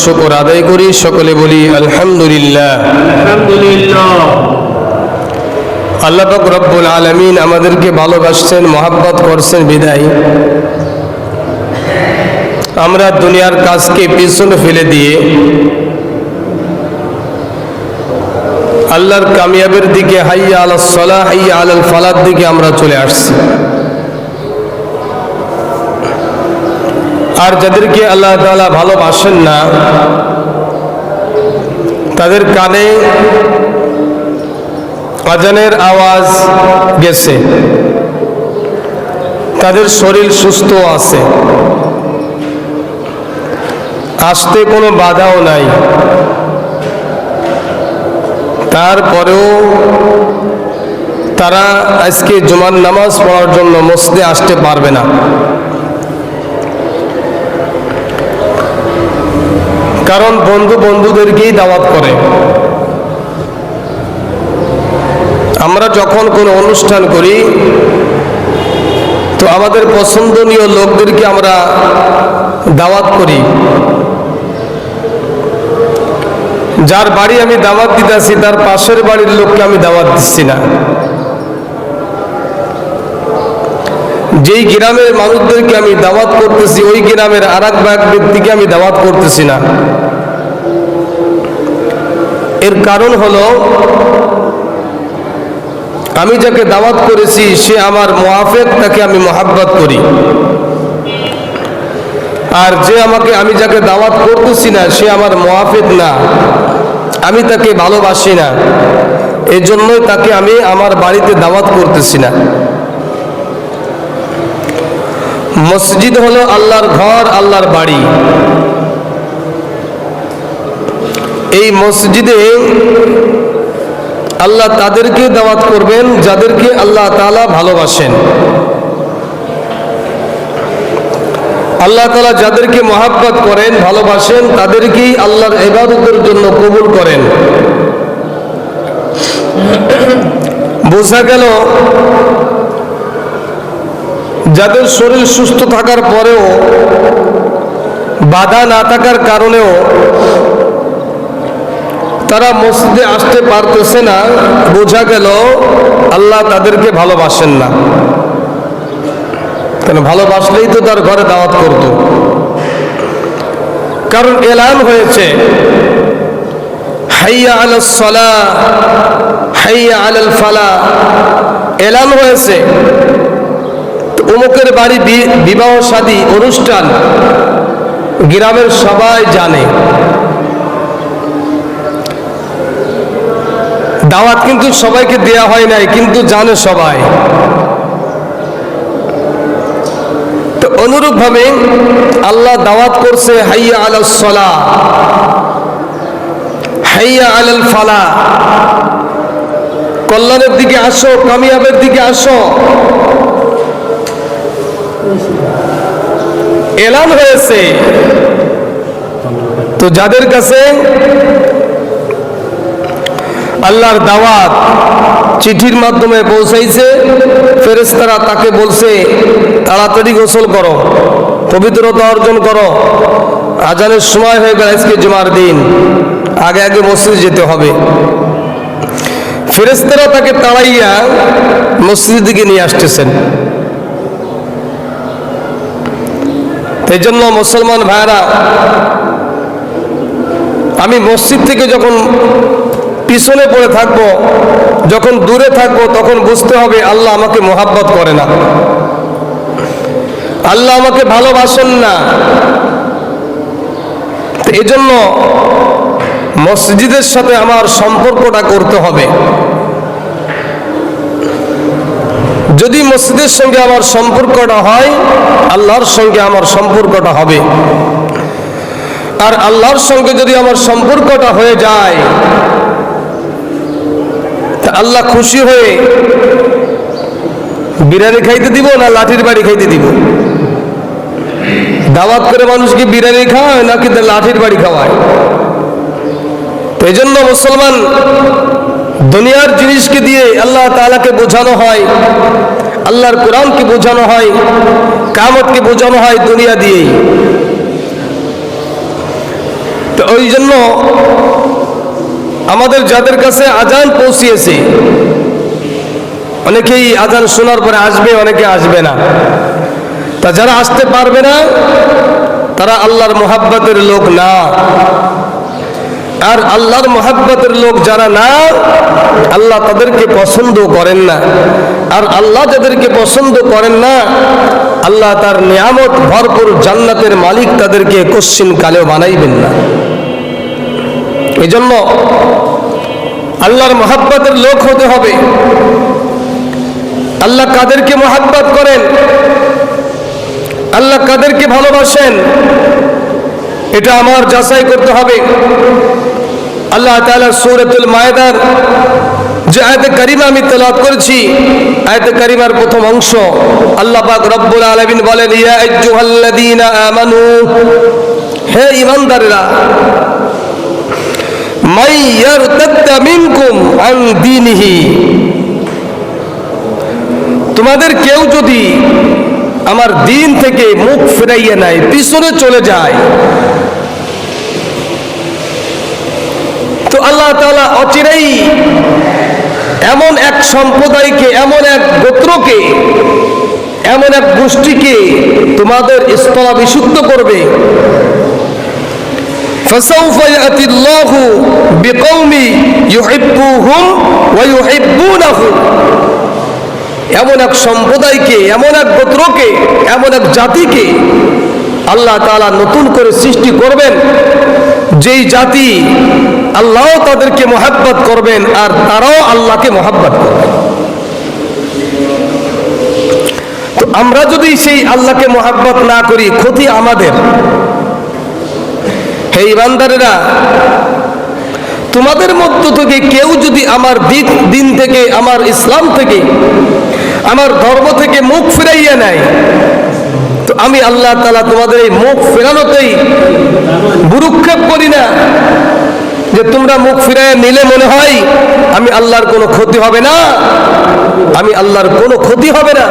শুকর আদায় করি, সকলে বলি আলহামদুলিল্লাহ। আল্লাহ পাক রব্বুল আলামিন আমাদেরকে ভালোবাসছেন, মহাব্বত করছেন বিদায় আমরা দুনিয়ার কাজকে পিছনে ফেলে দিয়ে আল্লাহর কামিয়াবের দিকে, হাইয়া আলাস সালাহ হাইয়া আলাল ফালাহর দিকে আমরা চলে আসছি। আর যাদেরকে আল্লাহ তাআলা ভালোবাসেন না, তাদের কানে আজানের আওয়াজ গেছে, তাদের শরীর সুস্থ আছে, আসতে কোনো বাধাও নাই, তারপরেও তারা আজকে জুমার নামাজ পড়ার জন্য মসজিদে আসতে পারবে না। কারণ বন্ধুদেরকেই দাওয়াত করে। আমরা যখন কোনো অনুষ্ঠান করি তো আমাদের পছন্দনীয় লোকদেরকে আমরা দাওয়াত করি। যার বাড়ি আমি দাওয়াত দিতেছি তার পাশের বাড়ির লোককে আমি দাওয়াত দিচ্ছি না। যেই গ্রামের মানুষদেরকে আমি দাওয়াত করতেছি ওই গ্রামের আর এক ব্যক্তিকে আমি দাওয়াত করতেছি না। এর কারণ হলো আমি যাকে দাওয়াত করেছি সে আমার মুআফিক, তাকে আমি মহাব্বত করি। আর যে আমি যাকে দাওয়াত করতেছি না সে আমার মুআফিক না, আমি তাকে ভালোবাসি না, এজন্যই তাকে আমি আমার বাড়িতে দাওয়াত করতেছি না। মসজিদ হলো আল্লাহর ঘর, আল্লাহর বাড়ি। এই মসজিদে আল্লাহ তাদেরকে দাওয়াত করবেন যাদেরকে আল্লাহ তাআলা ভালোবাসেন। আল্লাহ তাআলা যাদেরকে মহাব্বত করেন, ভালোবাসেন, তাদেরকেই আল্লাহর ইবাদতের জন্য কবুল করেন। বোঝা গেল যাদের শরীর সুস্থ থাকার পরেও, বাধা না থাকার কারণেও তারা মসজিদে আসতে পারতেছে না, বোঝা গেল আল্লাহ তাদেরকে ভালোবাসেন না। কেন? ভালোবাসলেই তো তার ঘরে দাওয়াত করত। কারণ এলান হয়েছে হাইয়া আলাস সালাহ হাইয়া আলাল ফালাহ, এলান হয়েছে। অমুকের বাড়ি বিবাহ শাদী অনুষ্ঠান গ্রামের সবাই জানে। দাওয়াত কিন্তু সবাইকে দেয়া হয় নাই, কিন্তু জানে সবাই। তো অনুরূপ ভাবে আল্লাহ দাওয়াত করছে হাইয়া আলাস সালাহ হাইয়া আলাল ফালাহ, কল্যাণের দিকে আসো, কামিয়াবের দিকে আসো। এলান হয়েছে। তো যাদের কাছে আল্লাহর দাওয়াত চিঠির মাধ্যমে পৌঁছাইছে, ফেরেশতারা তাকে বলছে তাড়াতাড়ি গোসল করো, পবিত্রতা অর্জন করো, আজানের সময় হয়ে গেল, আজকে জুমার দিন, আগে আগে মসজিদ যেতে হবে। ফেরেশতারা তাকে তাড়াইয়া মসজিদের দিকে নিয়ে আসতেছেন। এই জন্য মুসলমান ভাইরা, আমি মসজিদ থেকে যখন পিছনে পড়ে থাকবো, যখন দূরে থাকবো, তখন বুঝতে হবে আল্লাহ আমাকে মহাব্বত করে না, আল্লাহ আমাকে ভালোবাসেন না। এই জন্য মসজিদের সাথে আমার সম্পর্কটা করতে হবে। যদি মসজিদের সঙ্গে আমার সম্পর্কটা হয়, আল্লাহর সঙ্গে আমার সম্পর্কটা হবে। আর আল্লাহর সঙ্গে যদি আমার সম্পর্কটা হয়ে যায়, তা আল্লাহ খুশি হয়ে বিরিয়ানি খাইতে দিব না লাঠির বাড়ি খাইতে দিব? দাওয়াত করে মানুষকে বিরিয়ানি খাওয়ায় নাকি লাঠির বাড়ি খাওয়ায়? তো এই জন্য মুসলমান দুনিয়ার জিনিসকে দিয়ে আল্লাহ তাআলাকে বোঝানো হয়, আল্লাহর কোরআনকে বোঝানো হয়, কিয়ামতকে বোঝানো হয় দুনিয়া দিয়েই। ওই জন্য আমাদের যাদের কাছে আজান পৌঁছিয়েছে, অনেকেই আজান শোনার পরে আসবে, অনেকে আসবে না। তা যারা আসতে পারবে না তারা আল্লাহর মোহাব্বতের লোক না। আর আল্লাহর মোহাব্বতের লোক যারা না, আল্লাহ তাদেরকে পছন্দ করেন না। আর আল্লাহ যাদেরকে পছন্দ করেন না, আল্লাহ তার নিয়ামত ভরপুর জান্নাতের মালিক তাদেরকে কশ্চিন কালেও বানাইবেন না। এই জন্য আল্লাহর মোহাব্বতের লোক হতে হবে। আল্লাহ কাদেরকে মোহাব্বত করেন, আল্লাহ কাদেরকে ভালোবাসেন, এটা আমার যাচাই করতে হবে। আল্লাহ তাআলা সূরাতুল মায়েদার যে আয়াতে কারিমা আমি তেলাওয়াত করেছি, আয়াতে কারিমার প্রথম অংশ আল্লাহ পাক রব্বুল আলামিন বলেন, ইয়া আইয়ুহাল্লাযীনা আমানু, হে ঈমানদাররা, মাই ইয়ারতাদ্দা মিনকুম আন দীনিহি, তোমাদের কেউ যদি আমার দিন থেকে মুখ ফিরাইয়া নেয়, পিছনে চলে যায়, তো আল্লাহ তাআলা অচিরেই এমন এক সম্প্রদায়কে, এমন এক গোত্রকে, এমন এক গোষ্ঠীকে তোমাদের স্থলাভিষিক্ত করবে। ফাসাউফা ইয়াতিল্লাহু বিকওমি ইউহিব্বুহুম ওয়া ইউহিব্বুনাহু, এমন এক সম্প্রদায়কে, এমন এক গোত্রকে, এমন এক জাতিকে আল্লাহ তাআলা নতুন করে সৃষ্টি করবেন, যেই জাতি আল্লাহ তাদেরকে মহব্বত করবেন আর তারাও আল্লাহকে মহব্বত করবেন। তো আমরা যদি সেই আল্লাহকে মহব্বত না করি, ক্ষতি আমাদের। হে ঈমানদারেরা, তোমাদের মধ্য থেকে কেউ যদি আমার দিন থেকে, আমার ইসলাম থেকে, আমার ধর্ম থেকে মুখ ফিরাইয়া নেয়, তো আমি আল্লাহ তাআলা তোমাদের এই মুখ ফেরানোতেই ভ্রুক্ষেপ করি না, যে তোমরা মুখ ফিরাইয়া নিলে মনে হয় আমি আল্লাহর কোনো ক্ষতি হবে না, আমি আল্লাহর কোনো ক্ষতি হবে না।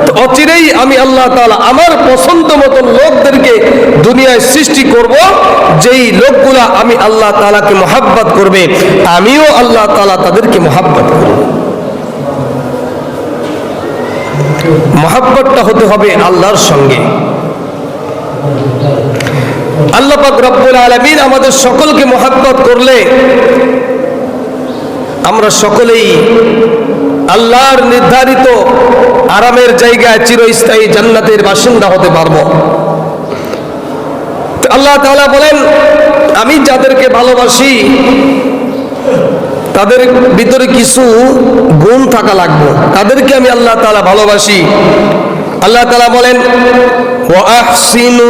তো অচিরেই আমি আল্লাহ তাআলা আমার পছন্দ মতন লোকদেরকে দুনিয়ায় সৃষ্টি করব, যেই লোকগুলা আমি আল্লাহ তাআলাকে মহব্বত করবে, আমিও আল্লাহ তাআলা তাদেরকে মহব্বত করব। মহব্বতটা হতে হবে আল্লাহর সঙ্গে। আল্লাহ পাক রব্বুল আলামিন আমাদের সকলকে মহব্বত করলে আমরা সকলেই আল্লাহর নির্ধারিত আরামের জায়গায় চিরস্থায়ী জান্নাতের বাসিন্দা হতে পারবো। আল্লাহ তাআলা বলেন, আমি যাদেরকে ভালোবাসি তাদের ভিতরে কিছু গুণ থাকা লাগবে, তাদেরকে আমি আল্লাহ তাআলা ভালোবাসি। আল্লাহ তাআলা বলেন, ওয়া আহসিনু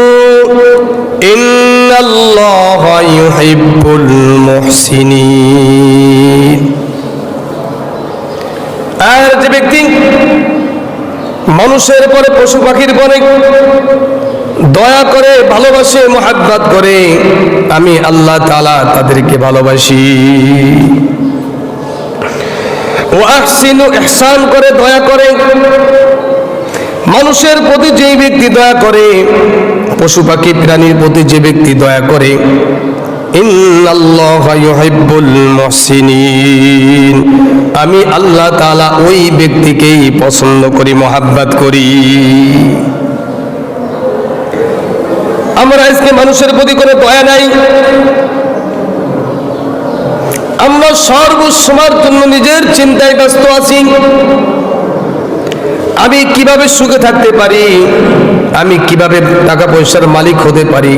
ইন্নাল্লাহা ইউহিব্বুল মুহসিনিন। আর যে ব্যক্তি মানুষের পরে, পশু পাখির পরে দয়া করে, ভালোবাসে, মুহাব্বত করে, আমি আল্লাহ তাআলা তাদেরকে ভালোবাসি। ওয়া আহসিনু, ইহসান করে, দয়া করে, মানুষের প্রতি যে ব্যক্তি দয়া করে, পশু পাখি প্রাণীর প্রতি যে ব্যক্তি দয়া করে, ইন্নাল্লাহা ইউহিব্বুল মুহসিনিন, আমি আল্লাহ তাআলা ওই ব্যক্তিকেই পছন্দ করি, মহব্বত করি। আমরা আজকে মানুষের প্রতি কোনো দয়া নাই, আমরা সর্বসময়ের জন্য নিজের চিন্তায় ব্যস্ত আছি। আমি কিভাবে সুখে থাকতে পারি, আমি কিভাবে টাকা পয়সার মালিক হতে পারি,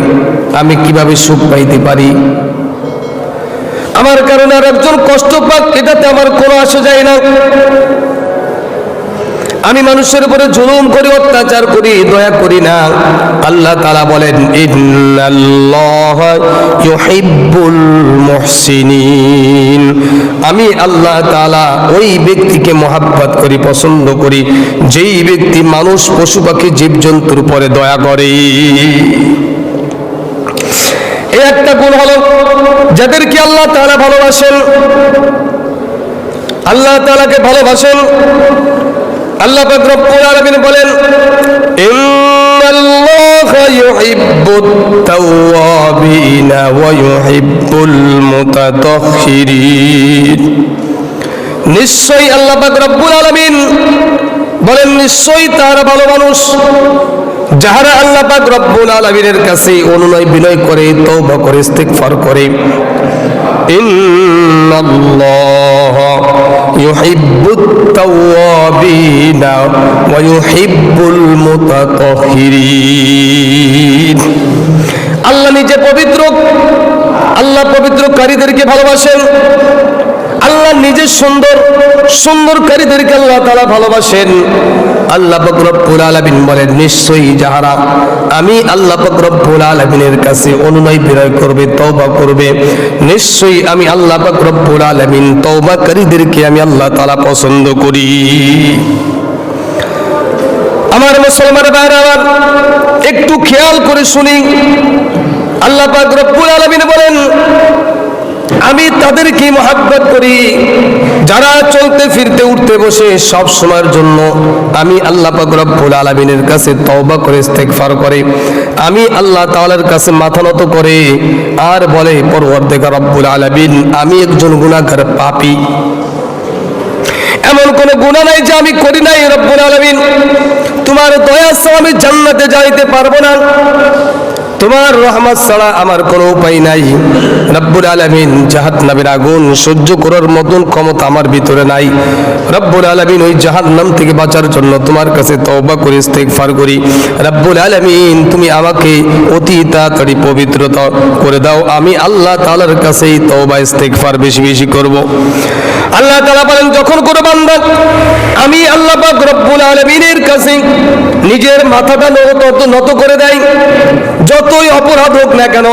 আমি কিভাবে সুখ পাইতে পারি, আমার কারণে আর একজন কষ্ট পাক, এটাতে আমার কোনো আসে যায় না। আমি মানুষের উপরে জুলুম করি, অত্যাচার করি, দয়া করি না। আল্লাহ তাআলা বলেন, ইন্নাল্লাহা ইউহিব্বুল মুহসিনিন, আমি আল্লাহ তাআলা ওই ব্যক্তিকে মহব্বত করি, পছন্দ করি, যেই ব্যক্তি মানুষ, পশু পাখি, জীবজন্তুর উপরে দয়া করে। এই একটা গুণ হলো যাদেরকে আল্লাহ তাআলা ভালোবাসেন। আল্লাহ তাআলাকে ভালোবাসেন। আল্লাহ পাক রব্বুল আলামিন বলেন, ইন্না ইন্নাল্লাহা ইউহিব্বুত তাওয়াবিনা ওয়া ইউহিব্বুল মুতাতাহহিরিন। নিশ্চয়ই আল্লাহ পাক রব্বুল আলামিন বলেন, নিশ্চয়ই তারা ভালো মানুষ যাহারা আল্লাহ পাক রব্বুল আলামিনের কাছে অনুনয় বিনয় করে, তওবা করে, ইস্তিগফার করে। ইন্নাল্লাহা ইউহিব্বুত তাওয়াবিনা ওয়া ইউহিব্বুল মুতাতাহহিরিন। আল্লাহ নিজে পবিত্র, আল্লাহ পবিত্রকারীদেরকে ভালোবাসেন। আল্লাহ নিজে সুন্দরকারীদেরকে আল্লাহ তাআলা ভালোবাসেন। আল্লাহ পাক রব্বুল আলামিন বলেন, নিশ্চয়ই যাহারা আমি আল্লাহ পাক রব্বুল আলামিনের কাছে অনুনয় বিনয় করবে, তওবা করবে, নিশ্চয়ই আমি আল্লাহ পাক রব্বুল আলামিন তওবাকারীদেরকে আমি আল্লাহ তাআলা পছন্দ করি। আমার মুসলমান ভাইরা আমার, একটু খেয়াল করে শুনি। আল্লাহ পাক রব্বুল আলামিন বলেন, আমি তাদেরকে মহব্বত করি যারা চলতে ফিরতে উঠতে বসে সব সময়ের জন্য আমি আল্লাহ পাক রব্বুল আলামিনের কাছে তওবা করে, ইস্তিগফার করে, আমি আল্লাহ তাআলার কাছে মাথা নত করে আর বলে, পরওয়ারদিগার রব্বুল আলামিন, আমি একজন গুনাহগার পাপী, এমন কোন গুনাহ নাই যে আমি করি নাই। রব্বুল আলামিন, তোমার দয়া ছাড়া আমি জান্নাতে যাইতে পারবো না, তোমার রহমত ছাড়া আমার কোনো উপায় নাই। রব্বুল আলামিন, জাহান্নামের আগুন সহ্য করার মতন ক্ষমতা আমার ভিতরে নাই। রব্বুল আলামিন, ওই জাহান্নাম থেকে বাঁচার জন্য তোমার কাছে তওবা করে, ইস্তিগফার করি। রব্বুল আলামিন, তুমি আমাকে অতি তাড়াতাড়ি পবিত্রতা করে দাও, আমি আল্লাহ তাআলার কাছেই তওবা ইস্তিগফার বেশি বেশি করব। আল্লাহ তাআলা বলেন, যখন কোনো বান্দা আমি আল্লাহ পাক রব্বুল আলামিনের কাছে নিজের মাথাটা নত করে দেয়, যতই অপরাধ হোক না কেন,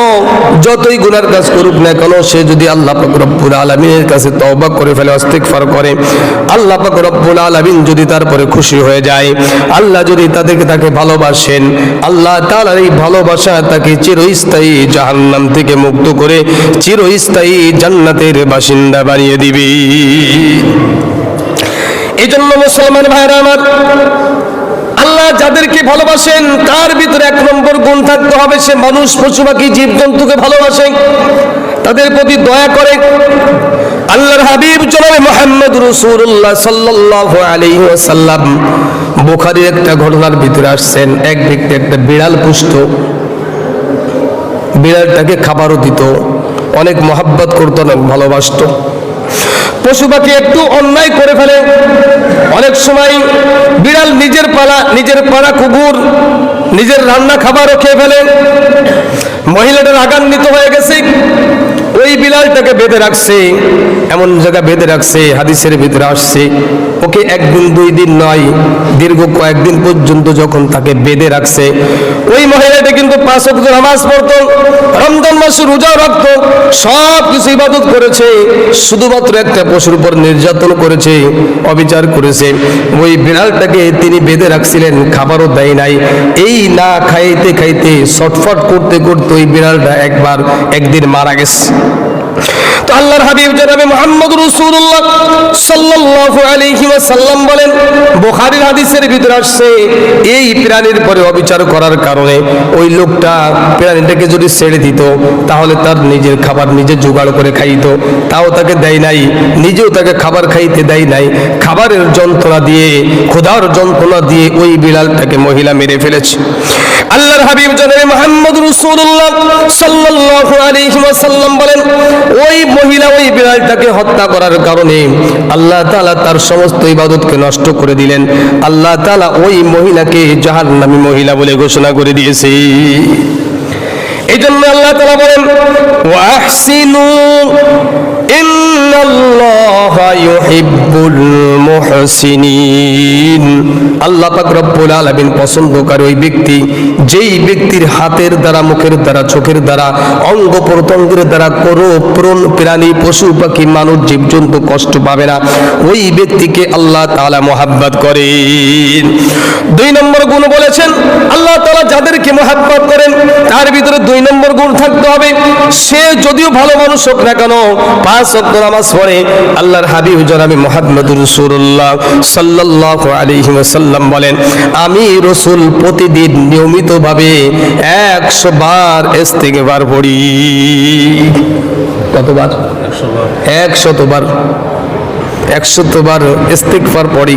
যতই গুনার কাজ করুক না কেন, সে যদি আল্লাহ পাক রব্বুল আলামিনের কাছে তওবা করে ফেলে, ইস্তিগফার করে, আল্লাহ পাক রব্বুল আলামিন যদি তারপরে খুশি হয়ে যায়, আল্লাহ যদি তাকে ভালোবাসেন, আল্লাহ তাআলার এই ভালোবাসা তাকে চিরস্থায়ী জাহান্নাম থেকে মুক্ত করে চিরস্থায়ী জান্নাতের বাসিন্দা বানিয়ে দিবে। এই জন্য মুসলমান ভাইরা আমার, আল্লাহ যাদেরকে ভালোবাসেন তার ভিতরে এক নম্বর গুণ থাকতে হবে, সে মানুষ, পশু পাখি, জীবজন্তুকে ভালোবাসে, তাদের প্রতি দয়া করে। আল্লাহর হাবিব জনাবে মুহাম্মদ রাসূলুল্লাহ সাল্লাল্লাহু আলাইহি ওয়াসাল্লাম বুখারীর একটা ঘটনার ভিতরে আসছেন। এক ব্যক্তি একটা বিড়াল পুষত, বিড়ালটাকে খাবারও দিত, অনেক মহব্বত করত, অনেক ভালোবাসত। পশু পাখি একটু অন্যায় করে ফেলে, অনেক সময় বিড়াল নিজের পালা কুকুর, নিজের রান্না খাবারও খেয়ে ফেলে। মহিলাটা রাগান্বিত হয়ে গেছে, ওই বিড়ালটাকে বেঁধে রাখছে, এমন জায়গায় বেঁধে রাখছে, হাদিসের ভিতরে আসছে, ওকে একদিন দুই দিন নয়, দীর্ঘ কয়েকদিন পর্যন্ত যখন তাকে বেঁধে রাখছে, ওই মহিলাটা কিন্তু 5 ওয়াক্ত নামাজ পড়তো, রমজান মাসে রোজা রাখতো, সব কিছু ইবাদত করেছে, শুধুমাত্র একটা পশুর উপর নির্যাতন করেছে, অবিচার করেছে। ওই বিড়ালটাকে তিনি বেঁধে রাখছিলেন, খাবারও দেয় নাই। এই না খাইতে খাইতে ছটফট করতে করতে ওই বিড়ালটা একদিন মারা গেছে। তো আল্লাহর হাবিব জনাবে মুহাম্মদ রাসূলুল্লাহ সাল্লাল্লাহু আলাইহি ওয়াসাল্লাম বলেন, বুখারীর হাদিসের ভিতরে আসছে, এই প্রাণীর পরে অবিচার করার কারণে ওই লোকটা প্রাণীটাকে যদি ছেড়ে দিত, তাহলে তার নিজের খাবার নিজে জোগাড় করে খাইতো, তাও তাকে দেয় নাই, নিজেও তাকে খাবার খাইতে দেয় নাই। খাবারের যন্ত্রণা দিয়ে, ক্ষুধার যন্ত্রণা দিয়ে ওই বিড়ালটাকে মহিলা মেরে ফেলেছে। আল্লাহর হাবিব জনাবে মুহাম্মদ রাসূলুল্লাহ সাল্লাল্লাহু আলাইহি ওয়াসাল্লাম বলেন, ওই মহিলা ওই বিড়ালটাকে হত্যা করার কারণে আল্লাহ তাআলা তার সমস্ত ইবাদতকে নষ্ট করে দিলেন। আল্লাহ তাআলা ওই মহিলাকে জাহান্নামী মহিলা বলে ঘোষণা করে দিয়েছে। এই জন্য আল্লাহ তাআলা বলেন, ওয়া আহসিনু ইন্নাল্লাহা ইউহিব্বুল মুহসিনিন। আল্লাহ পাক রব্বুল আলামিন পছন্দ করে ওই ব্যক্তি, যেই ব্যক্তির হাতের দ্বারা, মুখের দ্বারা, চোখের দ্বারা, অঙ্গ প্রত্যঙ্গের দ্বারা কোনো প্রাণী, পশু পাখি, মানুষ, জীবজন্তু কষ্ট পাবে না, ওই ব্যক্তিকে আল্লাহ তাআলা মহব্বত করেন। 2 নম্বর গুণ বলেছেন, আল্লাহ তাআলা যাদেরকে মহব্বত করেন তার ভিতরে 2 নম্বর গুণ থাকতে হবে, সে যদিও ভালো মানুষ হোক না কেন, 5 ওয়াক্ত নামাজ পড়ে, আল্লাহর হাবিব জনাবে মুহাম্মদুর রাসূলুল্লাহ সাল্লাল্লাহু আলাইহি ওয়াসাল্লাম বলেন, আমি রাসূল প্রতিদিন নিয়মিতভাবে 100 বার ইস্তিগফার পড়ি। কতবার? 100 বার। 100 বার ইস্তিগফার পড়ি।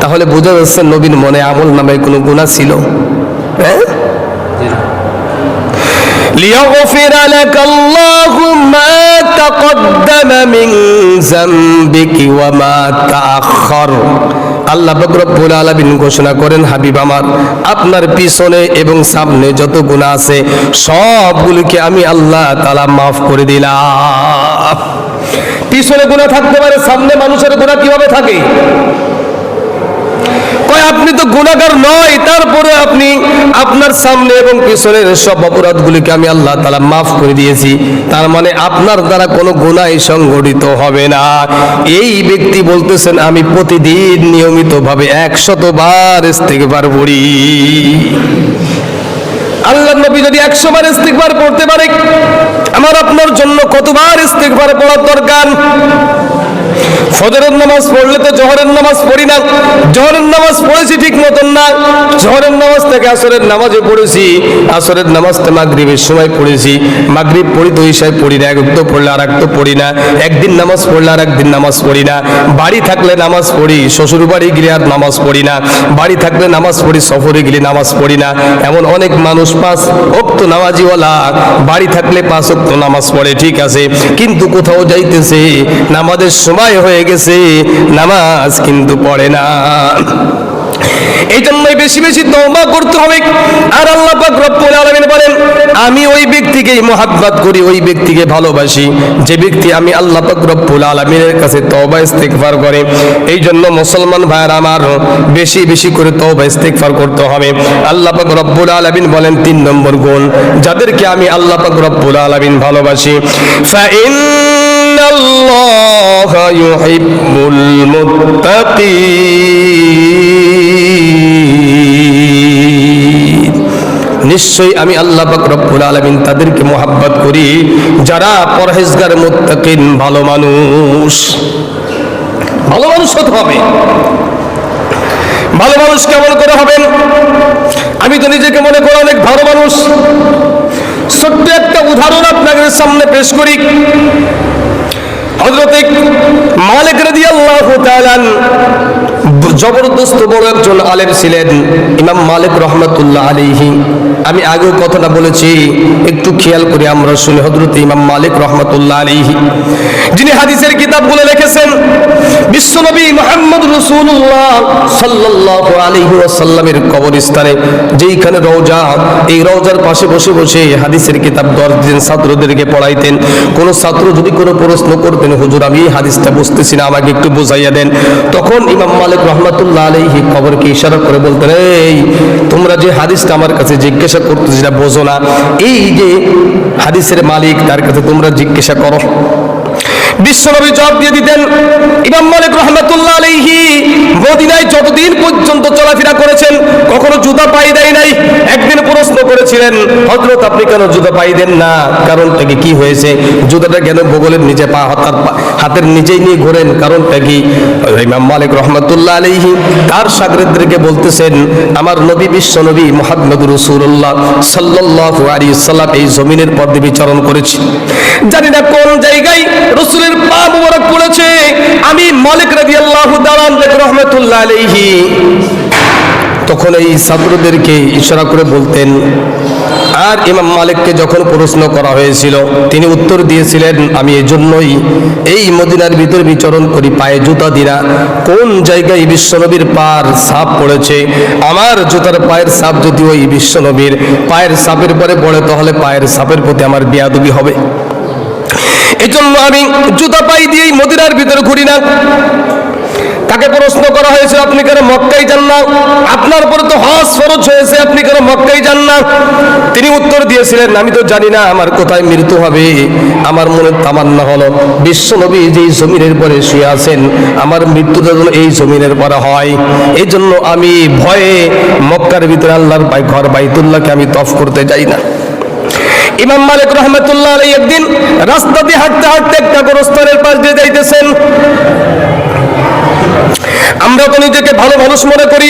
তাহলে বোঝা যাচ্ছে নবীর মনে আমল নামে কোনো গুনাহ ছিল? হ্যাঁ। ليغفر لك الله ما تقدم من ذنبك وما تأخر। আল্লাহ পাক রব্বুল আলামিন ঘোষণা করেন, হাবিব আমার, আপনার পিছনে এবং সামনে যত গুনাহ আছে সবগুলোকে আমি আল্লাহ তাআলা মাফ করে দিলাম। পিছনে গুনাহ থাকতে পারে, সামনে মানুষের গুনাহ কিভাবে থাকে? আপনি তো গুনাহগার নয়, তারপরে আপনি আপনার সামনে এবং পিছনের সব অপরাধগুলিকে আমি আল্লাহ তাআলা মাফ করে দিয়েছি। তার মানে আপনার দ্বারা কোনো গুনাহ সংঘটিত হবে না। এই ব্যক্তি বলতেছেন, আমি প্রতিদিন নিয়মিতভাবে 100 বার ইস্তিগফার পড়ি। আল্লাহর নবী যদি 100 বার ইস্তিগফার পড়তে পারে, আমার আপনার জন্য কতবার ইস্তিগফার পড়ার দরকার? ফজরের নামাজ পড়লে তো জোহরের নামাজ পড়ি না, জোহরের নামাজ পড়েছি ঠিক মতন না, জোহরের নামাজ থেকে আসরের নামাজে পড়েছি, আসরের নামাজটা মাগরিবের সময় পড়েছি, মাগরিব পড়ি তো ঈশায় পড়ি না, এক ওয়াক্ত পড়লে আর এক তো পড়ি না, একদিন নামাজ পড়লে আর একদিন নামাজ পড়ি না, বাড়ি থাকলে নামাজ পড়ি, শ্বশুর বাড়ি গেলে আর নামাজ পড়ি না, বাড়ি থাকলে নামাজ পড়ি, সফরে গেলে নামাজ পড়ি না। এমন অনেক মানুষ 5 ওয়াক্ত নামাজিওয়ালা, বাড়ি থাকলে 5 ওয়াক্ত নামাজ পড়ে, ঠিক আছে, কিন্তু কোথাও যাইতেছে, নামাজের সময় হয়ে গেছে, নামাজ কিন্তু পড়ে না। এই জন্যই বেশি বেশি তওবা করতে হবে। আর আল্লাহ পাক রব্বুল আলামিন বলেন, আমি ওই ব্যক্তিকেই মহব্বত করি, ওই ব্যক্তিকে ভালোবাসি যে ব্যক্তি আমি আল্লাহ পাক রব্বুল আলামিনের কাছে তওবা ইস্তিগফার করে। এই জন্য মুসলমান ভাইরা আমার, বেশি বেশি করে তওবা ইস্তিগফার করতে হবে। আল্লাহ পাক রব্বুল আলামিন বলেন 3 নম্বর গুণ, যাদেরকে আমি আল্লাহ পাক রব্বুল আলামিন ভালোবাসি, ফাইন্নাল্লাহা ইউহিব্বুল মুত্তাকিন। নিশ্চয়ই আমি আল্লাহ পাক রব্বুল আলামিন তাদেরকে মহব্বত করি যারা পরহেজগার, মুত্তাকিন, ভালো মানুষ। ভালো মানুষ হতে হবে। ভালো মানুষ কেমন করে হবেন? আমি তো নিজেকে মনে করি অনেক ভালো মানুষ। ছোট্ট একটা উদাহরণ আপনাদের সামনে পেশ করি। হযরত মালিক রাদিয়াল্লাহু তাআলা জবরদস্ত বড় একজন আলেম ছিলেন, ইমাম মালিক রাহমাতুল্লাহ আলাইহি। আমি আগেও কথাটা বলেছি, একটু খেয়াল করে আমরা শুনি। হযরত ইমাম মালিক রাহমাতুল্লাহ আলাইহি, যিনি হাদিসের কিতাবগুলো লিখেছেন, বিশ্বনবী মুহাম্মদ রাসূলুল্লাহ সাল্লাল্লাহু আলাইহি ওয়াসাল্লামের কবরস্থানে যেইখানে রওজা, এই রওজার পাশে বসে বসে হাদিসের কিতাব 10 দিন ছাত্রদেরকে পড়াইতেন। কোন ছাত্র যদি কোনো প্রশ্ন করতেন, হুজুর আমি এই হাদিসটা বুঝতেছি না, আমাকে একটু বুঝাইয়া দেন, তখন ইমাম মালিক রাহমাতুল্লাহ আলাইহি কবরকে ইশারা করে বলতেন, এই তোমরা যে হাদিসটা আমার কাছে জিজ্ঞাসা করতেছ না, বোঝো না, এই যে হাদিসের মালিক, তার কাছে তোমরা জিজ্ঞাসা করো। বিশ্বনবী জবাব দিয়ে দিতেন। ইমাম মালিক রাহমাতুল্লাহ আলাইহি মদিনায় যতদিন পর্যন্ত চলাফেরা করেছেন কখনো জুতা পায়ে দেয় নাই। একদিন প্রশ্ন করেছিলেন, হযরত আপনি কেন জুতা পায়ে দেন না? কারণটা কি হয়েছে? জুতাটা কেন বগলের নিচে পা হাতের নিচেই নিয়ে ঘোরেন? কারণটা কি? ইমাম মালিক রাহমাতুল্লাহ আলাইহি তার শাগিরদেরকে বলতেছেন, আমার নবী বিশ্বনবী মুহাম্মদ রাসূলুল্লাহ সাল্লাল্লাহু আলাইহি ওয়াসাল্লাম এই জমিনের পথে বিচরণ করেছে, জানি না কোন জায়গায় রাসূলের পা মুবারক পড়েছে। আমি মালিক রাদিয়াল্লাহু তাআলা রাহমাতুল্লাহ আলাইহি তখন এই ছাত্রদেরকে ইশারা করে বলতেন। আর ইমাম মালিককে যখন প্রশ্ন করা হয়েছিল, তিনি উত্তর দিয়েছিলেন, আমি এজন্যই এই মদিনার ভিতর বিচরণ করি পায়ে জুতা দিনা। কোন জায়গায় বিশ্বনবীর পায়ের ছাপ পড়েছে, আমার জুতার পায়ের ছাপ যদি ওই বিশ্বনবীর পায়ের ছাপের পরে পড়ে, তাহলে পায়ের ছাপের প্রতি আমার বেয়াদবি হবে। এজন্য আমি জুতা পাই দিয়েই মদিনার ভিতরে ঘুরি না। তাকে প্রশ্ন করা হয়েছে, আপনি কেন মক্কায় যান না? আপনার উপরে তো হজ ফরজ হয়েছে, আপনি কেন মক্কায় যান না? তিনি উত্তর দিয়েছিলেন, আমি তো জানি না আমার কোথায় মৃত্যু হবে। আমার মনের তামান্না হলো বিশ্বনবী যেই জমিনের পরে শুয়ে আছেন, আমার মৃত্যুটা যেন এই জমিনের পরে হয়। এই জন্য আমি ভয়ে মক্কার ভিতরে আল্লাহর ঘর বাইতুল্লাহকে আমি তফ করতে যাই না। ইমাম মালিক রহমতুল্লাহ আলাইহি একদিন রাস্তা দিয়ে হাঁটতে হাঁটতে একটা গোরস্থানের পাশ দিয়ে যাইতেছেন। আমরা তো নিজেকে ভালো মানুষ মনে করি,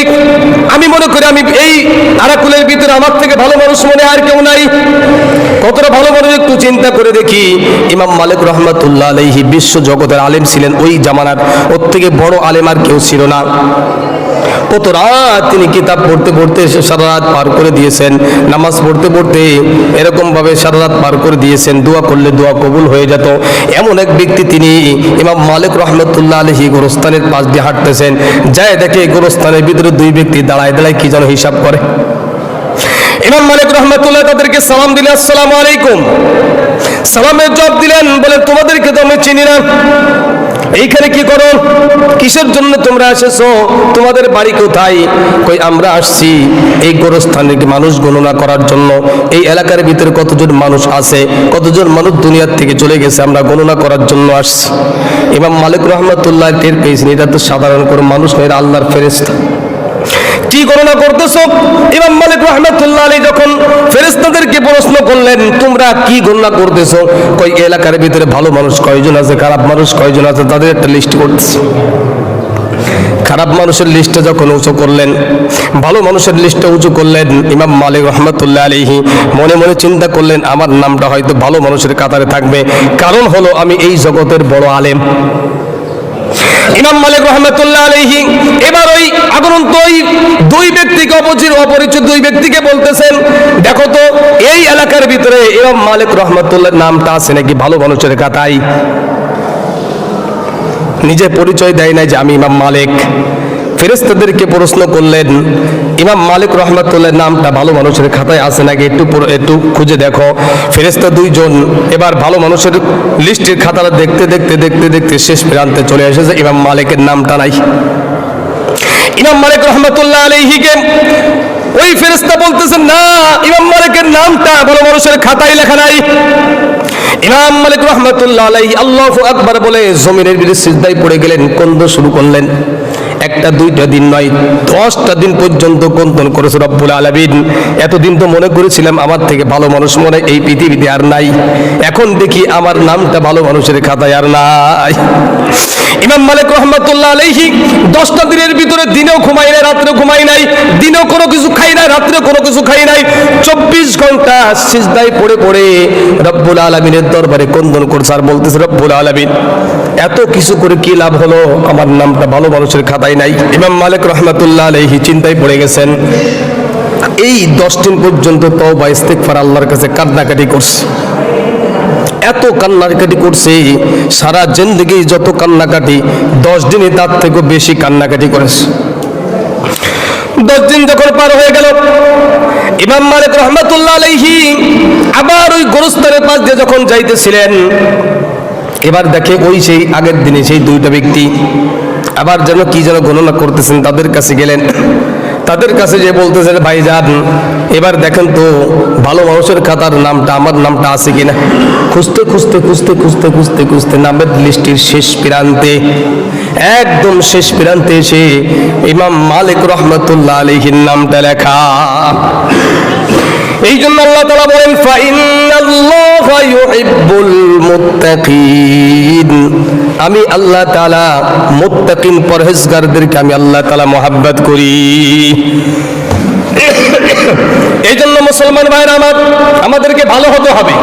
আমি মনে করি আমি এই আরাকুলের ভিতরে আমার থেকে ভালো মানুষ মনে আর কেউ নাই। কতটা ভালো মানুষ একটু চিন্তা করে দেখি। ইমাম মালিক রহমতুল্লাহ আলাইহি বিশ্ব জগতের আলেম ছিলেন, ওই জামানার ওর থেকে বড় আলেম আর কেউ ছিল না। কত রাত তিনি কিতাব পড়তে পড়তে সারা রাত পার করে দিয়েছেন, নামাজ পড়তে পড়তে এরকম ভাবে সারা রাত পার করে দিয়েছেন, দোয়া করলে দোয়া কবুল হয়ে যেত। এমন এক ব্যক্তি তিনি ইমাম মালিক রহমতুল্লাহ আলাইহি গোরস্থানের পাশ দিয়ে হাঁটতেছেন, যায় দেখে গোরস্থানের ভিতরে দুই ব্যক্তি দাঁড়ায় দাঁড়ায় কি যেন হিসাব করে। ইমাম মালিক রহমতুল্লাহ তাদেরকে সালাম দিলেন, আসসালামু আলাইকুম। সালামের জবাব দিলেন, বলে তোমাদেরকে তো আমি চিনি না, এইখানে কি করো, কিসের জন্য তোমরা এসেছো, তোমাদের বাড়ি কোথায়? কই আমরা আসছি এই গোরস্থানের মানুষ গণনা করার জন্য, এই এলাকার ভিতরে কতজন মানুষ আছে, কতজন মানুষ দুনিয়ার থেকে চলে গেছে, আমরা গণনা করার জন্য আসছি। ইমাম মালিক রহমতুল্লাহ টের পেয়েছেন এটা তো সাধারণ কোনো মানুষ নয়, এরা আল্লাহর ফেরেশতা। কি গণনা করতেছো? ইমাম মালিক রহমতুল্লাহ আলাইহি যখন ফেরেশতাদেরকে প্রশ্ন করলেন তোমরা কি গণনা করতেছো, কই এলাকার ভিতরে ভালো মানুষ কয়জন আছে, খারাপ মানুষ কয়জন আছে, তাদের একটা লিস্ট করতেছে। খারাপ মানুষের লিস্টটা যখন উঁচু করলেন, ভালো মানুষের লিস্টটা উঁচু করলেন, ইমাম মালিক রহমতুল্লাহ আলাইহি মনে মনে চিন্তা করলেন আমার নামটা হয়তো ভালো মানুষের কাতারে থাকবে, কারণ হলো আমি এই জগতের বড় আলেম। ইমাম মালিক রহমতুল্লাহ আলাইহি এবার ওই আগন্তুক ওই দুই ব্যক্তিকে, অপরিচিত দুই ব্যক্তিকে বলতেছেন, দেখো তো এই এলাকার ভিতরে ইমাম মালিক রহমতুল্লাহ নামটা আছে নাকি ভালো মানুষের খাতায়? নিজে পরিচয় দেয় নাই যে আমি ইমাম মালিক। ফেরেশতাদেরকে প্রশ্ন করলেন ইমাম মালিক রহমতুল্লাহ নামটা ভালো মানুষের খাতায় আছে নাকি একটু খুঁজে দেখো। ফেরেশতা দুইজন এবার ভালো মানুষের লিস্টের খাতাটা দেখতে দেখতে দেখতে দেখতে শেষ প্রান্তে চলে এসেছে, ইমাম মালিকের নামটা নাই। ইমাম মালিক রহমতুল্লাহ আলাইহিকে ওই ফেরেশতা বলতেছেন না, ইমাম মালিকের নামটা ভালো মানুষের খাতায় লেখা নাই। ইমাম মালিক রহমতুল্লাহ আলাইহি আল্লাহু আকবার বলে জমিনের ভিতরে সিজদায় পড়ে গেলেন, কন্দন শুরু করলেন। একটা দুইটা দিন নয়, 10টা দিন পর্যন্ত কন্দন করেছে রব্বুল আলামিন। এতদিন তো মনে করেছিলাম আমার থেকে ভালো মানুষ মনে এই পৃথিবীতে আর নাই, এখন দেখি আমার নামটা ভালো মানুষের খাতায় আর নাই। ইমাম মালিক রহমতুল্লাহ আলাইহি 10টা দিনের ভিতরে দিনেও ঘুমাই নাই, রাত্রেও ঘুমাই নাই, দিনেও কোনো কিছু খাই নাই, রাত্রেও কোনো কিছু খাই নাই, 24 ঘন্টা সিজদায় পড়ে পড়ে রব্বুল আলামিনের দরবারে কন্দন করছে আর বলতেছে রব্বুল আলামিন এত কিছু করে কি লাভ হলো, আমার নামটা ভালো মানুষের খাতায় নাই। ইমাম মালিক রহমতুল্লাহ আলাইহি চিন্তায় পড়ে গেছেন। এই 10 দিন পর্যন্ত তওবা ইস্তিগফার আল্লাহর কাছে কান্নাকাটি করছে, এত কান্নাকাটি করছে, সারা জিন্দেগি যত কান্নাকাটি 10 দিনে তার থেকে বেশি কান্নাকাটি করেছে। 10 দিন যখন পার হয়ে গেল, ইমাম মালিক রহমতুল্লাহ আলাইহি আবার ওই গোরস্থানের পাশ দিয়ে যখন যাইতেছিলেন, এবার দেখে ওই সেই আগের দিনে সেই দুইটা ব্যক্তি আবার যেন কি যেন গণনা করতেছেন, তাদের কাছে গেলেন। তাদের কাছে যে বলতেছেন ভাইজান এবার দেখেন তো ভালো মানুষের খাতার নামটা আমার নামটা আছে কিনা। খুঁজতে খুঁজতে খুঁজতে খুঁজতে খুঁজতে খুঁজতে নামের লিস্টের শেষ প্রান্তে, একদম শেষ প্রান্তে এসে ইমাম মালিক রহমতুল্লাহ আলাইহির নামটা লেখা। এই জন্য আল্লাহ তাআলা বলেন ফাইন্নাল্লাহা ইউহিব্বুল মুত্তাকিন, আমি আল্লাহ তাআলা মুত্তাকিন পরহেজগারদেরকে আমি আল্লাহ তাআলা মহব্বত করি। এই জন্য মুসলমান ভাইরা আমার, আমাদেরকে ভালো হতে হবে,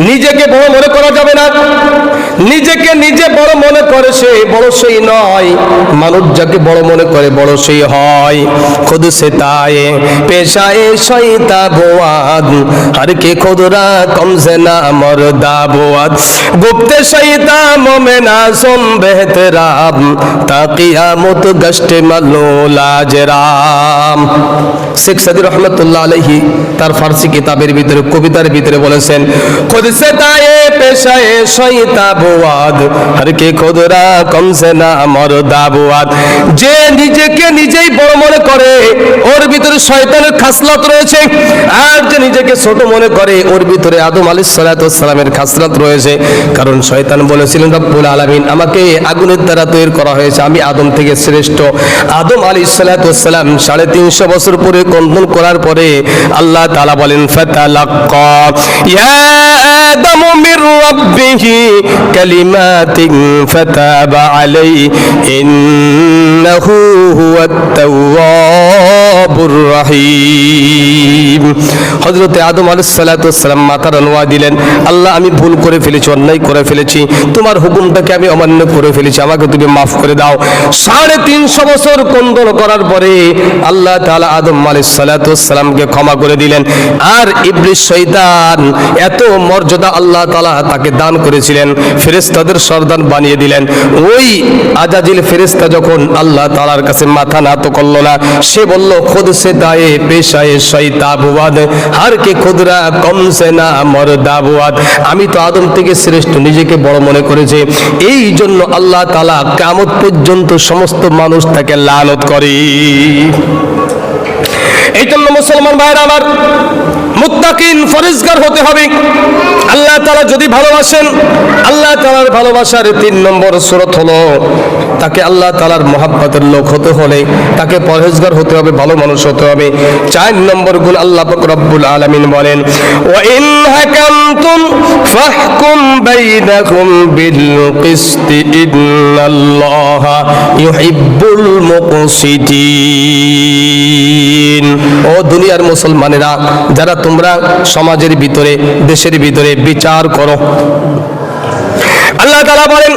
নিজেকে বড় মনে করা যাবে না। নিজেকে নিজে বড় মনে করে সে বড় সেই নয়, মানুষ যাকে বড় মনে করে বড় সেই হয়। খুদ সে তায়ে পেশায়ে শয়তা বোয়াদ, হর কে খুদরা কম সে না মর্দা বোয়াদ, গুপ্তে শয়তা মোমেনা সোম বেহতরাম, তা কিয়ামত গশতে মালুলা জরাম। শেখ সাদি রহমতুল্লাহ আলাইহি তার ফার্সি কিতাবের ভিতরে কবিতার ভিতরে বলেছেন খুদ সে তায়ে পেশায় শয়তাবুয়াদ হর কে খুদরা কমসে না মরদাবুয়াদ। যে নিজেকে নিজেই বড় মনে করে ওর ভিতরে শয়তানের খাসলত রয়েছে, আর যে নিজেকে ছোট মনে করে ওর ভিতরে আদম আলাইহিস সালাতু ওয়াস সালামের খাসলত রয়েছে। কারণ শয়তান বলেছিলেন রব্বুল আলামিন আমাকে আগুনের দ্বারা তৈরি করা হয়েছে, আমি আদম থেকে শ্রেষ্ঠ। আদম আলাইহিস সালাতু ওয়াস সালাম 350 বছর পরে কন্দন করার পরে আল্লাহ তাআলা বলেন ফাতালাক্কা ইয়া আদামু মির রাব্বিহি কালিমাতিন ফাতাবা আলাইহি ইন্নাহু হুয়াত তাওয়াবুর রহিম। হযরত আদম আলাইহিস সালাতু ওয়াস সালাম মাথার নোয়া দিলেন, আল্লাহ আমি ভুল করে ফেলেছি, অন্যায় করে ফেলেছি, তোমার হুকুমটাকে আমি অমান্য করে ফেলেছি, আমাকে তুমি মাফ করে দাও। 350 বছর কন্দন করার পরে আল্লাহ তাআলা আদম আলাইহিস সালাতু ওয়াস সালামকে ক্ষমা করে দিলেন। আর ইবলিস শয়তান এত মর্যাদা আল্লাহ তাআলা তাকে দান করেছিলেন, ফেরেশতাদের সরদার বানিয়ে দিলেন। ওই আজাজিল ফেরেশতা যখন আল্লাহ তাআলার কাছে মাথা নত করলো না, সে বলল খুদ সে দায়ে পেশায়ে শয়তাবুয়াদ হর কে খুদরা কম সে না মরদাবুয়াদ। আমি তো আদম থেকে শ্রেষ্ঠ নিজেকে বড় মনে করেছে, এই জন্য আল্লাহ তাআলা কিয়ামত পর্যন্ত সমস্ত মানুষ তাকে লানত করে। এই জন্য মুসলমান ভাইরা আমার, মুত্তাকিন ফরেজগার হতে হবে। আল্লাহ তাআলা যদি ভালোবাসেন, আল্লাহ তাআলার ভালোবাসার 3 নম্বর শরত হলো তাকে আল্লাহ তাআলার মহব্বতের লোক হতে হলে তাকে পরহেজগার হতে হবে, ভালো মানুষ হতে হবে। 4 নম্বর গুণ আল্লাহ পাক রব্বুল আলামিন বলেন ওয়া ইন হাকামতুম ফাহকুম বাইনাকুম বিল কিসতি ইন্নাল্লাহা ইউহিব্বুল মুকসিতিন। ও দুনিয়ার মুসলমানেরা, যারা তোমরা সমাজের ভিতরে দেশের ভিতরে বিচার করো, আল্লাহ তাআলা বলেন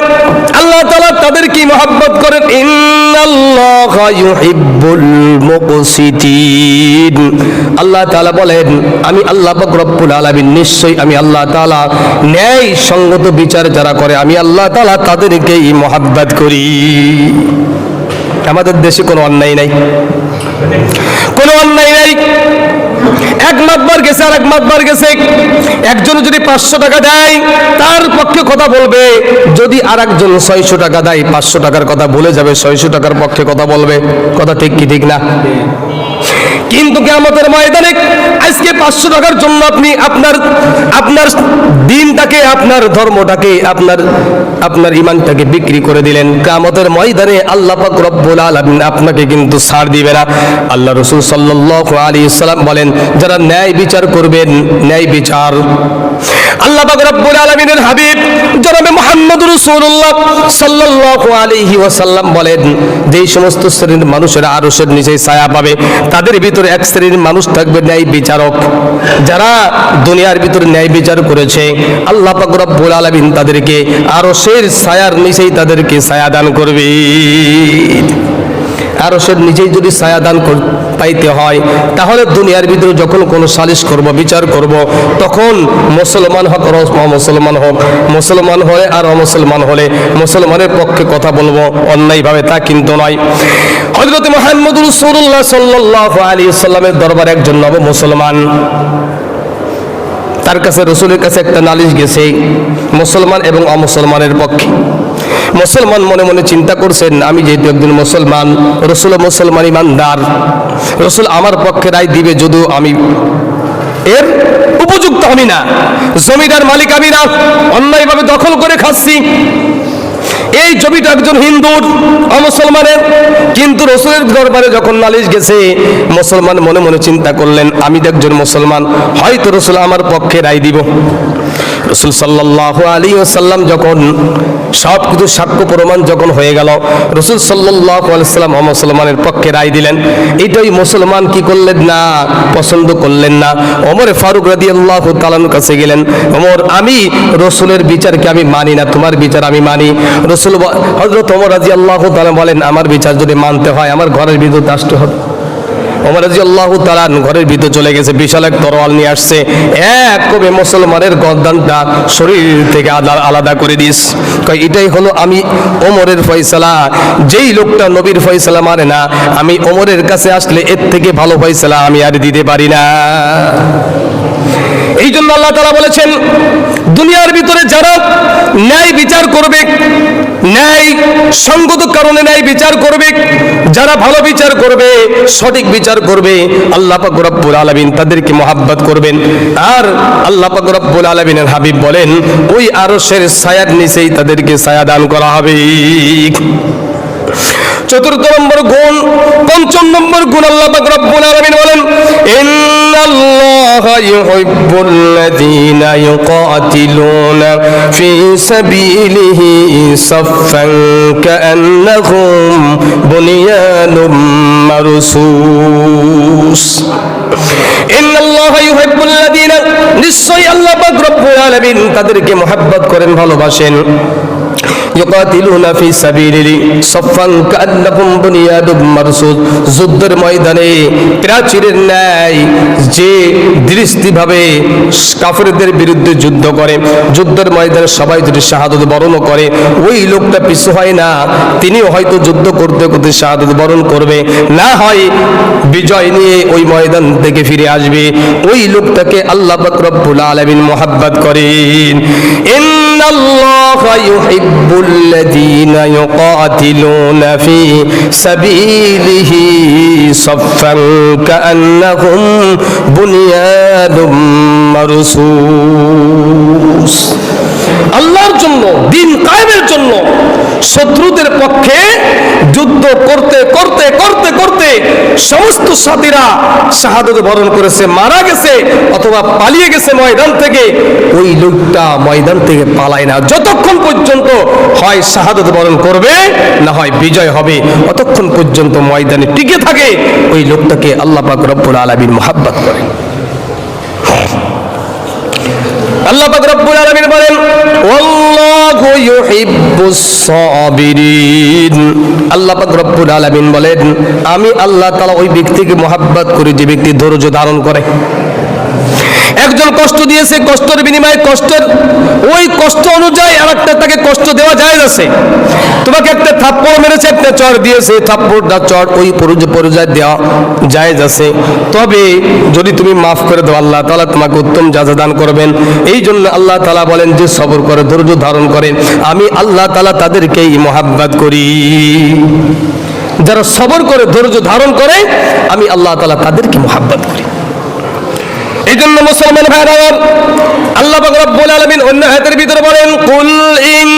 আল্লাহ তাআলা তাদের কি মহব্বত করেন, ইন্নাল্লাহা ইউহিব্বুল মুকসিতিন। আল্লাহ তাআলা বলেন আমি আল্লাহ পাক রব্বুল আলামিন নিশ্চয়ই আমি আল্লাহ তাআলা ন্যায় সঙ্গত বিচার যারা করে আমি আল্লাহ তাআলা তাদেরকেই মহব্বত করি। আমাদের দেশে কোনো অন্যায় নাই, কোনো অন্যায় নাই। এক মাতবার গেছে আর এক মাতবার গেছে, একজন যদি 500 টাকা দেয় তার পক্ষে কথা বলবে, যদি আর একজন 600 টাকা দেয় 500 টাকার কথা ভুলে যাবে, 600 টাকার পক্ষে কথা বলবে। কথা ঠিক কি ঠিক না? কিন্তু কিয়ামতের ময়দানে আজকে 500 টাকার জন্য আপনি আপনার দিনটাকে, আপনার ধর্মটাকে, আপনার ঈমানটাকে বিক্রি করে দিলেন। কিয়ামতের ময়দানে আল্লাহ পাক রব্বুল আলামিন আপনাকে কিন্তু ছাড় দিবে না। আল্লাহ রাসূল সাল্লাল্লাহু আলাইহি ওয়াসাল্লাম বলেন যারা ন্যায় বিচার করবেন, ন্যায় বিচার আল্লাহ পাক রব্বুল আলামিনের হাবিব জনাবে মুহাম্মদ রাসূলুল্লাহ সাল্লাল্লাহু আলাইহি ওয়াসাল্লাম বলেন যেই সমস্ত শ্রেণীর মানুষেরা আরশের নিচে ছায়া পাবে তাদের ভিতরে এক শ্রেণীর মানুষ থাকবে ন্যায় বিচারক। যারা দুনিয়ার ভিতরে ন্যায় বিচার করেছে আল্লাহ পাক রব্বুল আলামিন তাদেরকে আরশের ছায়ার নিচেই তাদেরকে ছায়া দান করবে। আরশের নিচেই যদি ছায়া দান পাইতে হয় তাহলে দুনিয়ার ভিতরে যখন কোনো সালিশ করব, বিচার করব, তখন মুসলমান হোক আর অমুসলমান হোক, মুসলমান হলে আর অমুসলমান হলে মুসলমানের পক্ষে কথা বলবো, অন্যায়ভাবে তা কিন্তু নয়। হযরত মুহাম্মদ রাসূলুল্লাহ সাল্লাল্লাহু আলাইহি ওয়াসাল্লামের দরবারে একজন নব মুসলমান, তার কাছে রসুলের কাছে একটা নালিশ গেছে মুসলমান এবং অমুসলমানের পক্ষে। মুসলমান মনে মনে চিন্তা করছেন আমি যেহেতু একজন মুসলমান, রসুল মুসলমান ইমানদার, রসুল আমার পক্ষে রায় দিবে যদিও আমি এর উপযুক্ত আমি না, জমিদার মালিক আমি না, অন্যায়ভাবে দখল করে খাচ্ছি, এই জমিটা একজন হিন্দুর অমুসলমানের। কিন্তু রসুলের দরবারে যখন নালিশ গেছে মুসলমান মনে মনে চিন্তা করলেন আমি তো একজন মুসলমান, হয়তো রসুল আমার পক্ষে রায় দিব। রসুল সাল্লাল্লাহু আলাইহি ওয়াসাল্লাম যখন সব কিছু সাক্ষ্য প্রমাণ যখন হয়ে গেল, রসুল সাল্লাল্লাহু আলাইহি ওয়াসাল্লাম মুসলমানের পক্ষে রায় দিলেন। এটাই মুসলমান কি করলেন না, পছন্দ করলেন না। ওমর ফারুক রাদিয়াল্লাহু তাআলার কাছে গেলেন, ওমর আমি রসুলের বিচারকে আমি মানি না, তোমার বিচার আমি মানি। রসুল হযরত ওমর রাদিয়াল্লাহু তাআলা বলেন আমার বিচার যদি মানতে হয় আমার ঘরের ভিতর আসতে হবে। ওমর রাদিয়াল্লাহু তাআলা ঘরের ভিতর চলে গেছে, বিশাল এক তরোয়াল নিয়ে আসছে, এক কবে মুসলমানের গর্দানটা শরীর থেকে আলাদা করে দিস। কয় এটাই হলো আমি ওমরের ফয়সালা। যেই লোকটা নবীর ফয়সালা মানে না, আমি ওমরের কাছে আসলে এর থেকে ভালো ফয়সালা আমি আর দিতে পারি না। এই জন্য আল্লাহ তাআলা বলেছেন, দুনিয়ার ভিতরে যারা ন্যায় বিচার করবে, ন্যায় সঙ্গত কারণে ন্যায় বিচার করবে, যারা ভালো বিচার করবে, সঠিক বিচার করবে, আল্লাহ পাক রব্বুল আলামিন তাদেরকে মহব্বত করবেন। আর আল্লাহ পাক রব্বুল আলামিনের হাবিব বলেন, ওই আরশের ছায়ার নিচেই তাদেরকে ছায়া দান করা হবে। চতুর্থ নম্বর গুণ, পঞ্চম নম্বর গুণ আল্লাহ পাক রব্বুল আলামিন বলেন, ইন্নাল্লাহা ইউহিব্বুল্লাযীনা ইউকাতিলুনা ফী সাবিলিহি সাফফান কাআন্নাহুম বুনিয়ানুম মারসুস। ইন্নাল্লাহা ইউহিব্বুল্লাযীনা, নিশ্চয়ই আল্লাহ পাক রব্বুল আলামিন তাদেরকে মহব্বত করেন, ভালোবাসেন। ইউকাতিলুনা ফী সাবিলিহি সাফফান কাআন্নাহুম বুনিয়ানুম মারসুস, যুদ্ধের ময়দানে প্রাচীরের ন্যায় যে দৃষ্টিভাবে কাফেরদের বিরুদ্ধে যুদ্ধ করে, যুদ্ধের ময়দানে সবাই যদি শাহাদাত বরণ করে, ওই লোকটা পিছু হয় না, তিনিও হয়তো যুদ্ধ করতে করতে শাহাদাত বরণ করবে, না হয় বিজয় নিয়ে ওই ময়দান থেকে ফিরে আসবে। ওই লোকটাকে আল্লাহ পাক রব্বুল আলামিন মহব্বত করেন। ইন্নাল্লাহা ইউহিব্বুল্লাযীনা ইউকাতিলুনা ফী সাবিলিহি সাফফান কাআন্নাহুম বুনিয়ানুম মারসুস। আল্লাহর জন্য, দ্বীন কায়েমের জন্য শত্রুদের পক্ষে যুদ্ধ করতে করতে করতে করতে সমস্ত সাথীরা শাহাদাত বরণ করেছে, মারা গেছে অথবা পালিয়ে গেছে ময়দান থেকে, ওই লোকটা ময়দান থেকে পালায় না যতক্ষণ পর্যন্ত হয় শাহাদাত বরণ করবে, না হয় বিজয় হবে, অতক্ষণ পর্যন্ত ময়দানে টিকে থাকে। ওই লোকটাকে আল্লাহ পাক রব্বুল আলামিন মহব্বত করেন। আল্লাহ পাক রব্বুল আলামিন বলেন, ওয়াল্লাহু ইউহিব্বুস সাবিরিন। আল্লাহ পাক রব্বুল আলামিন বলেন, আমি আল্লাহ তাআলা ওই ব্যক্তিকে মহব্বত করি যে ব্যক্তি ধৈর্য ধারণ করে। একজন কষ্ট দিয়েছে, কষ্টের বিনিময়ে কষ্টের ওই কষ্ট অনুযায়ী আরেকটা তাকে কষ্ট দেওয়া জায়েজ আছে। তোমাকে একটা থাপ্পড় মেরেছে, একটা চড় দিয়েছে, থাপ্পড়টা চড় ওই পর্যায়ে দেওয়া জায়েজ আছে। তবে যদি তুমি মাফ করে দাও, আল্লাহ তাআলা তোমাকে উত্তম জাযা দান করবেন। এই জন্য আল্লাহ তাআলা বলেন যে সবর করে, ধৈর্য ধারণ করে, আমি আল্লাহ তাআলা তাদেরকেই মহব্বত করি। যারা সবর করে, ধৈর্য ধারণ করে, আমি আল্লাহ তাআলা তাদেরকে মহব্বত করি। এই জন্য মুসলমান ভাইরা, আল্লাহ পাক রব্বুল আলামিন অন্য আয়াতের ভিতরে বলেন, কুল ইন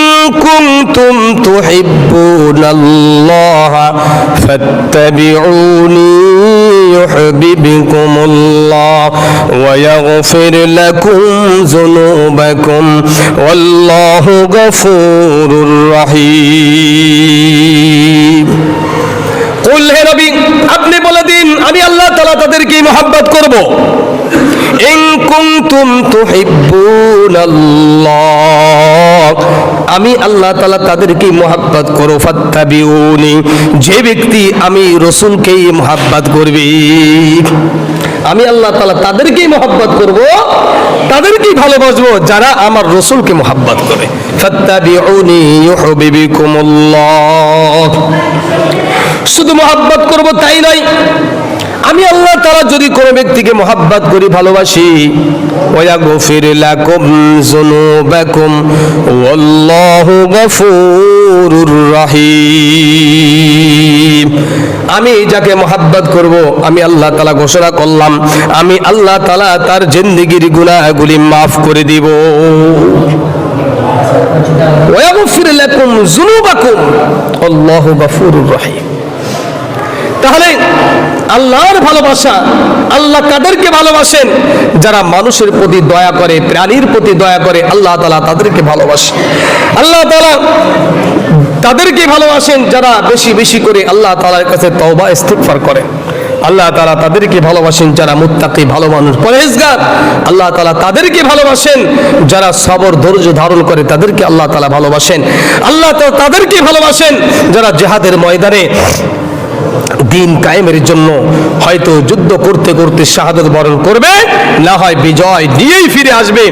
কুনতুম তুহিব্বুনাল্লাহা ফাত্তাবিউনি ইউহিব্বুকুমুল্লাহ ওয়া ইয়াগফির লাকুম যুনুবাকুম ওয়াল্লাহু গফুরুর রহিম। কুল, হে নবী আপনি বলে দিন, আমি আল্লাহ তাআলা তাদেরকে মহব্বত করব। ইন কুনতুম তুহিব্বুনাল্লাহ, আমি আল্লাহ তাআলা তাদেরকে মহব্বত করো। ফাত্তাবিউনি, যে ব্যক্তি আমি রাসূলকেই মহব্বত করবে, আমি আল্লাহ তাআলা তাদেরকেই মহব্বত করব, তাদেরকেই ভালোবাসবো যারা আমার রাসূলকে মহব্বত করে। ফাত্তাবিউনি ইউহিব্বুকুমুল্লাহ, শুধু মহব্বত করব তাই নয়, আমি আল্লাহ তাআলা যদি কোনো ব্যক্তিকে মহব্বত করি, ভালোবাসি, ওয়াগফির লাকুম যুনুবাকুম ওয়াল্লাহু গফুরুর রহিম। আমি যাকে মহব্বত করব, আমি আল্লাহ তাআলা ঘোষণা করলাম, আমি আল্লাহ তাআলা তার জিন্দেগীর গুনাহগুলি মাফ করে দিব। ওয়াগফির লাকুম যুনুবাকুম আল্লাহু গফুরুর রহিম। তাহলে আল্লাহর ভালোবাসা, আল্লাহ কাদেরকে ভালোবাসেন? যারা মানুষের প্রতি দয়া করে, প্রাণীর প্রতি দয়া করে, আল্লাহ তাআলা তাদেরকে ভালোবাসেন। আল্লাহ তাআলা তাদেরকে ভালোবাসেন যারা বেশি বেশি করে আল্লাহ তাআলার কাছে তওবা ইস্তিগফার করে। আল্লাহ তাআলা তাদেরকে ভালোবাসেন যারা মুত্তাকি, ভালো মানুষ, পরহেজগার। আল্লাহ তাআলা তাদেরকে ভালোবাসেন যারা সবর ধৈর্য ধারণ করে, তাদেরকে আল্লাহ তাআলা ভালোবাসেন। আল্লাহ তাআলা তাদেরকে ভালোবাসেন যারা জিহাদের ময়দানে দ্বীন কায়েমের জন্য হয়তো যুদ্ধ করতে করতে শাহাদাত বরণ করবে, না হয় বিজয় নিয়েই ফিরে আসবে।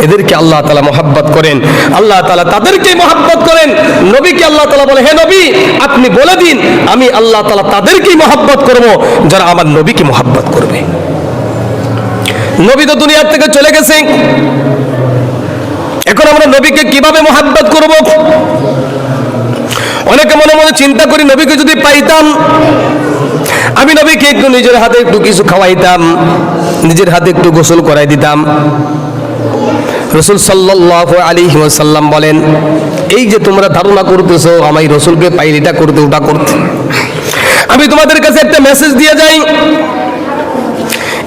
এদেরকে আল্লাহ তাআলা মহব্বত করেন। আল্লাহ তাআলা তাদেরকে মহব্বত করেন। নবীকে আল্লাহ তাআলা বলে, হে নবী আপনি বলে দিন, আমি আল্লাহ তাআলা তাদেরকেই মহব্বত করব যারা আমার নবীকে মহব্বত করবে। নবী তো দুনিয়ার থেকে চলে গেছে, এখন আমরা নবীকে কিভাবে মহাব্বত করব? অনেকে মনে মনে চিন্তা করি, নবীকে যদি পাইতাম, আমি নবীকে একটু নিজের হাতে একটু কিছু খাওয়াইতাম, নিজের হাতে একটু গোসল করাই দিতাম। রাসূল সাল্লাল্লাহু আলাইহি ওয়াসাল্লাম বলেন, এই যে তোমরা ধারণা করতেছো আমি রাসূলকে পাইলে এটা করতে ওটা করতে, আমি তোমাদের কাছে একটা মেসেজ দিয়ে যাই,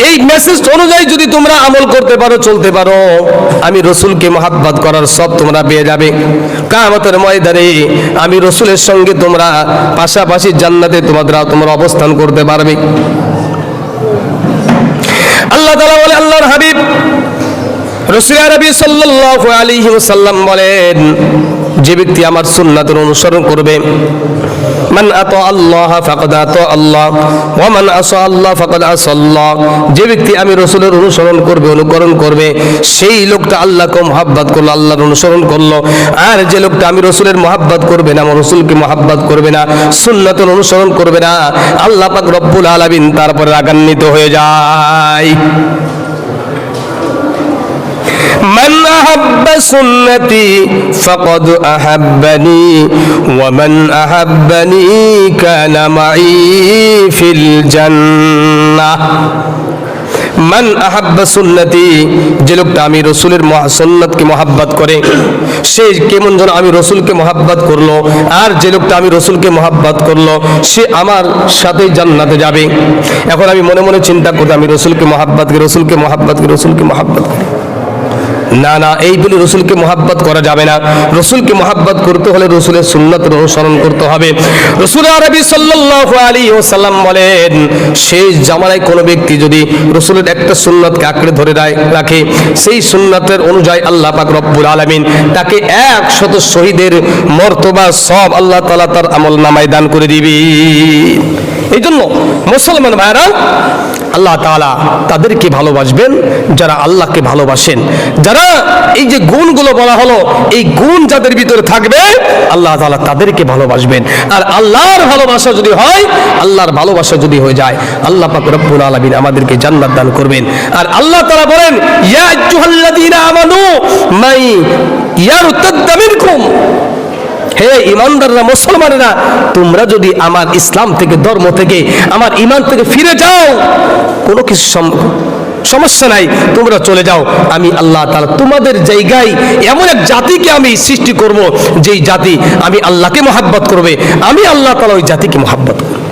এই মেসেজ অনুযায়ী যদি তোমরা আমল করতে পারো, চলতে পারো, আমি রাসূলকে মহাব্বত করার সব তোমরা পেয়ে যাবে। কিয়ামতের ময়দানে আমি রাসূলের সঙ্গে তোমরা পাশাপাশি জান্নাতে তোমরা অবস্থান করতে পারবে। আল্লাহ তাআলা বলে, আল্লাহর হাবিব রাসূল আরবি সাল্লাল্লাহু আলাইহি ওয়াসাল্লাম বলেন, যে ব্যক্তি আমার সুন্নাতের অনুসরণ করবে, মান আতা আল্লাহ ফাকাদ আতা আল্লাহ ওয়া মান আসা আল্লাহ ফাকাদ আসা আল্লাহ, যে ব্যক্তি আমি রাসূলের অনুসরণ করবে, অনুকরণ করবে, সেই লোকটা আল্লাহকে মহব্বত করলো, আল্লাহর অনুসরণ করলো। আর যে লোকটা আমি রাসূলের মহব্বত করবে না, আমার রাসূলকে মহব্বত করবে না, সুন্নাতের অনুসরণ করবে না, আল্লাহ পাক রব্বুল আলামিন তারপরে রাগান্বিত হয়ে যায়। من أحب سنتي فقد أحبني ومن أحبني كان معي في الجنة। মান আহাব্বা সুন্নতি, যে লোকটা আমি রাসূলের সুন্নাতকে মহব্বত করে, সে কেমন যেন আমি রাসূলকে মহব্বত করলো, আর যে লোকটা আমি রাসূলকে মহব্বত করলো সে আমার সাথে জান্নাতে যাবে। এখন আমি মনে মনে চিন্তা করি, আমি রাসূলকে মহব্বত করি, রাসূলকে মহব্বত করি, রাসূলকে মহব্বত করি, না না, এই বলে রাসূলকে মহব্বত করা যাবে না। রাসূলকে মহব্বত করতে হলে রাসূলের সুন্নাতের অনুসরণ করতে হবে। রাসূল আরবি সাল্লাল্লাহু আলাইহি ওয়াসাল্লাম বলেন, সেই জামানায় কোনো ব্যক্তি যদি রাসূলের একটা সুন্নাতকে আঁকড়ে ধরে রাখে, সেই সুন্নাতের অনুযায়ী আল্লাহ পাক রব্বুল আলামিন তাকে 100 শহীদের মর্তবা সব আল্লাহ তাআলা তার আমলনামায় দান করে দিবে। এই জন্য মুসলমান ভাইরা, আল্লাহ তাআলা তাদেরকে ভালোবাসবেন যারা আল্লাহকে ভালোবাসেন, যারা এই যে গুণগুলো বলা হলো, এই গুণ যাদের ভিতরে থাকবে আল্লাহ তাআলা তাদেরকে ভালোবাসবেন। আর আল্লাহর ভালোবাসা যদি হয়, আল্লাহর ভালোবাসা যদি হয়ে যায়, আল্লাহ পাক রব্বুল আলামিন আমাদেরকে জান্নাত দান করবেন। আর আল্লাহ তাআলা বলেন, ইয়া আইয়ুহাল্লাযীনা আমানু মাই ইয়ারতাদ্দা মিনকুম, হে ঈমানদাররা, মুসলমানেরা, তোমরা যদি আমার ইসলাম থেকে, ধর্ম থেকে, আমার ঈমান থেকে ফিরে যাও, কোনো কিছু সমস্যা নাই, তোমরা চলে যাও, আমি আল্লাহ তাআলা তোমাদের জায়গায় এমন এক জাতিকে আমি সৃষ্টি করব, যেই জাতি আমি আল্লাহকে মহব্বত করবে, আমি আল্লাহ তাআলা ওই জাতিকে মহব্বত করব।